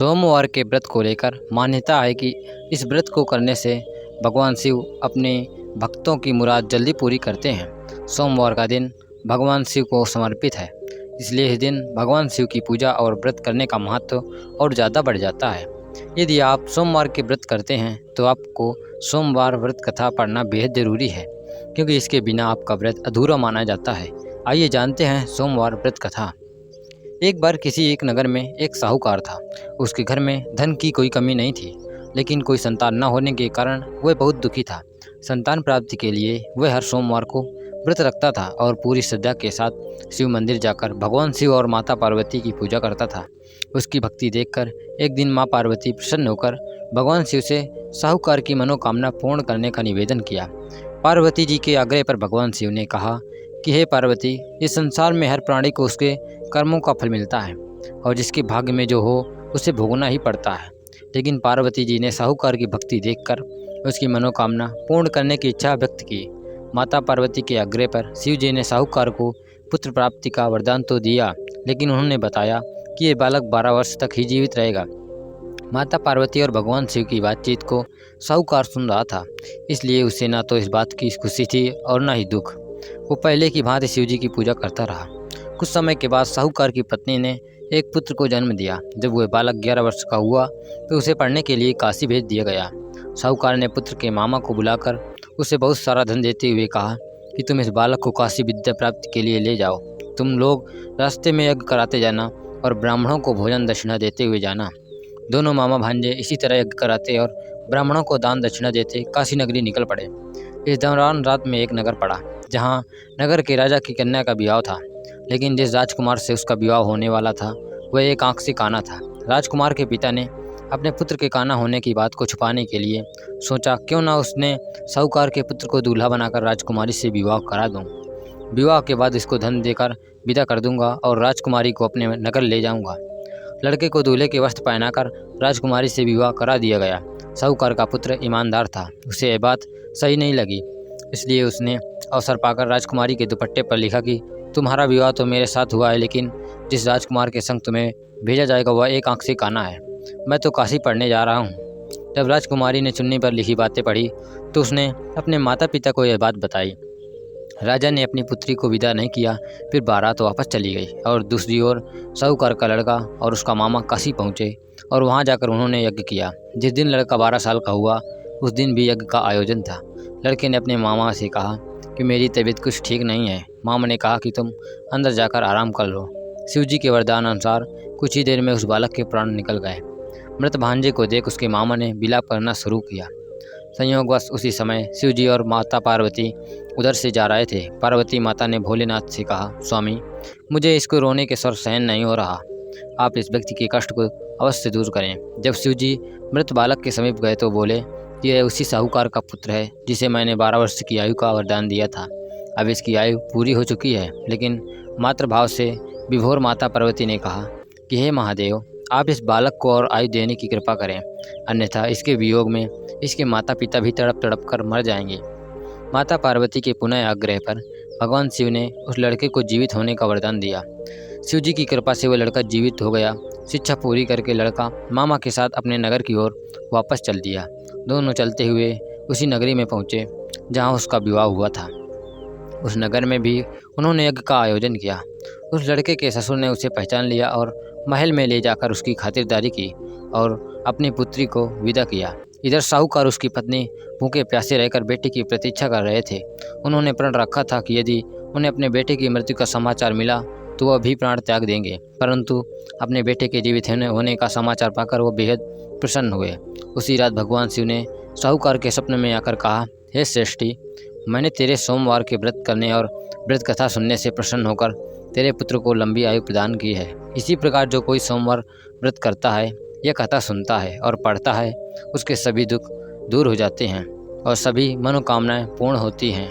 सोमवार के व्रत को लेकर मान्यता है कि इस व्रत को करने से भगवान शिव अपने भक्तों की मुराद जल्दी पूरी करते हैं। सोमवार का दिन भगवान शिव को समर्पित है, इसलिए इस दिन भगवान शिव की पूजा और व्रत करने का महत्व और ज़्यादा बढ़ जाता है। यदि आप सोमवार के व्रत करते हैं तो आपको सोमवार व्रत कथा पढ़ना बेहद ज़रूरी है, क्योंकि इसके बिना आपका व्रत अधूरा माना जाता है। आइए जानते हैं सोमवार व्रत कथा। एक बार किसी एक नगर में एक साहूकार था। उसके घर में धन की कोई कमी नहीं थी, लेकिन कोई संतान न होने के कारण वह बहुत दुखी था। संतान प्राप्ति के लिए वह हर सोमवार को व्रत रखता था और पूरी श्रद्धा के साथ शिव मंदिर जाकर भगवान शिव और माता पार्वती की पूजा करता था। उसकी भक्ति देखकर एक दिन माँ पार्वती प्रसन्न होकर भगवान शिव से साहूकार की मनोकामना पूर्ण करने का निवेदन किया। पार्वती जी के आग्रह पर भगवान शिव ने कहा कि हे पार्वती, इस संसार में हर प्राणी को उसके कर्मों का फल मिलता है और जिसके भाग्य में जो हो उसे भोगना ही पड़ता है। लेकिन पार्वती जी ने साहूकार की भक्ति देखकर उसकी मनोकामना पूर्ण करने की इच्छा व्यक्त की। माता पार्वती के आग्रह पर शिव जी ने साहूकार को पुत्र प्राप्ति का वरदान तो दिया, लेकिन उन्होंने बताया कि ये बालक 12 वर्ष तक ही जीवित रहेगा। माता पार्वती और भगवान शिव की बातचीत को साहूकार सुन रहा था, इसलिए उसे ना तो इस बात की खुशी थी और ना ही दुख। वो पहले की भांति शिव जी की पूजा करता रहा। कुछ समय के बाद साहूकार की पत्नी ने एक पुत्र को जन्म दिया। जब वह बालक 11 वर्ष का हुआ तो उसे पढ़ने के लिए काशी भेज दिया गया। साहूकार ने पुत्र के मामा को बुलाकर उसे बहुत सारा धन देते हुए कहा कि तुम इस बालक को काशी विद्या प्राप्ति के लिए ले जाओ। तुम लोग रास्ते में यज्ञ कराते जाना और ब्राह्मणों को भोजन दक्षिणा देते हुए जाना। दोनों मामा भांजे इसी तरह यज्ञ कराते और ब्राह्मणों को दान दक्षिणा देते काशी नगरी निकल पड़े। इस दौरान रात में एक नगर पड़ा, जहाँ नगर के राजा की कन्या का विवाह था। लेकिन जिस राजकुमार से उसका विवाह होने वाला था वह एक आंख से काना था। राजकुमार के पिता ने अपने पुत्र के काना होने की बात को छुपाने के लिए सोचा क्यों ना उसने साहूकार के पुत्र को दूल्हा बनाकर राजकुमारी से विवाह करा दूं। विवाह के बाद इसको धन देकर विदा कर दूंगा और राजकुमारी को अपने नगर ले जाऊंगा। लड़के को दूल्हे के वस्त्र पहनाकर राजकुमारी से विवाह करा दिया गया। साहूकार का पुत्र ईमानदार था, उसे यह बात सही नहीं लगी, इसलिए उसने अवसर पाकर राजकुमारी के दुपट्टे पर लिखा कि तुम्हारा विवाह तो मेरे साथ हुआ है, लेकिन जिस राजकुमार के संग तुम्हें भेजा जाएगा वह एक आंख से काना है। मैं तो काशी पढ़ने जा रहा हूँ। जब राजकुमारी ने चुन्नी पर लिखी बातें पढ़ी तो उसने अपने माता पिता को यह बात बताई। राजा ने अपनी पुत्री को विदा नहीं किया, फिर बारात वापस चली गई और दूसरी ओर साहूकार का लड़का और उसका मामा काशी पहुँचे और वहाँ जाकर उन्होंने यज्ञ किया। जिस दिन लड़का 12 साल का हुआ उस दिन भी यज्ञ का आयोजन था। लड़के ने अपने मामा से कहा कि मेरी तबीयत कुछ ठीक नहीं है। मामा ने कहा कि तुम अंदर जाकर आराम कर लो। शिव जी के वरदान अनुसार कुछ ही देर में उस बालक के प्राण निकल गए। मृत भांजे को देख उसके मामा ने विलाप करना शुरू किया। संयोगवश उसी समय शिव जी और माता पार्वती उधर से जा रहे थे। पार्वती माता ने भोलेनाथ से कहा, स्वामी, मुझे इसको रोने के स्वर सहन नहीं हो रहा, आप इस व्यक्ति के कष्ट को अवश्य दूर करें। जब शिव जी मृत बालक के समीप गए तो बोले कि यह उसी साहूकार का पुत्र है जिसे मैंने 12 वर्ष की आयु का वरदान दिया था। अब इसकी आयु पूरी हो चुकी है। लेकिन मातृभाव से विभोर माता पार्वती ने कहा कि हे महादेव, आप इस बालक को और आयु देने की कृपा करें, अन्यथा इसके वियोग में इसके माता पिता भी तड़प तड़प कर मर जाएंगे। माता पार्वती के पुनः आग्रह पर भगवान शिव ने उस लड़के को जीवित होने का वरदान दिया। शिव जी की कृपा से वह लड़का जीवित हो गया। शिक्षा पूरी करके लड़का मामा के साथ अपने नगर की ओर वापस चल दिया। दोनों चलते हुए उसी नगरी में पहुँचे जहाँ उसका विवाह हुआ था। उस नगर में भी उन्होंने यज्ञ का आयोजन किया। उस लड़के के ससुर ने उसे पहचान लिया और महल में ले जाकर उसकी खातिरदारी की और अपनी पुत्री को विदा किया। इधर साहूकार उसकी पत्नी भूखे प्यासे रहकर बेटे की प्रतीक्षा कर रहे थे। उन्होंने प्रण रखा था कि यदि उन्हें अपने बेटे की मृत्यु का समाचार मिला तो वह भी प्राण त्याग देंगे, परंतु अपने बेटे के जीवित होने का समाचार पाकर वो बेहद प्रसन्न हुए। उसी रात भगवान शिव ने साहूकार के सपने में आकर कहा, हे श्रेष्ठी, मैंने तेरे सोमवार के व्रत करने और व्रत कथा सुनने से प्रसन्न होकर तेरे पुत्र को लंबी आयु प्रदान की है। इसी प्रकार जो कोई सोमवार व्रत करता है, यह कथा सुनता है और पढ़ता है, उसके सभी दुख दूर हो जाते हैं और सभी मनोकामनाएं पूर्ण होती हैं।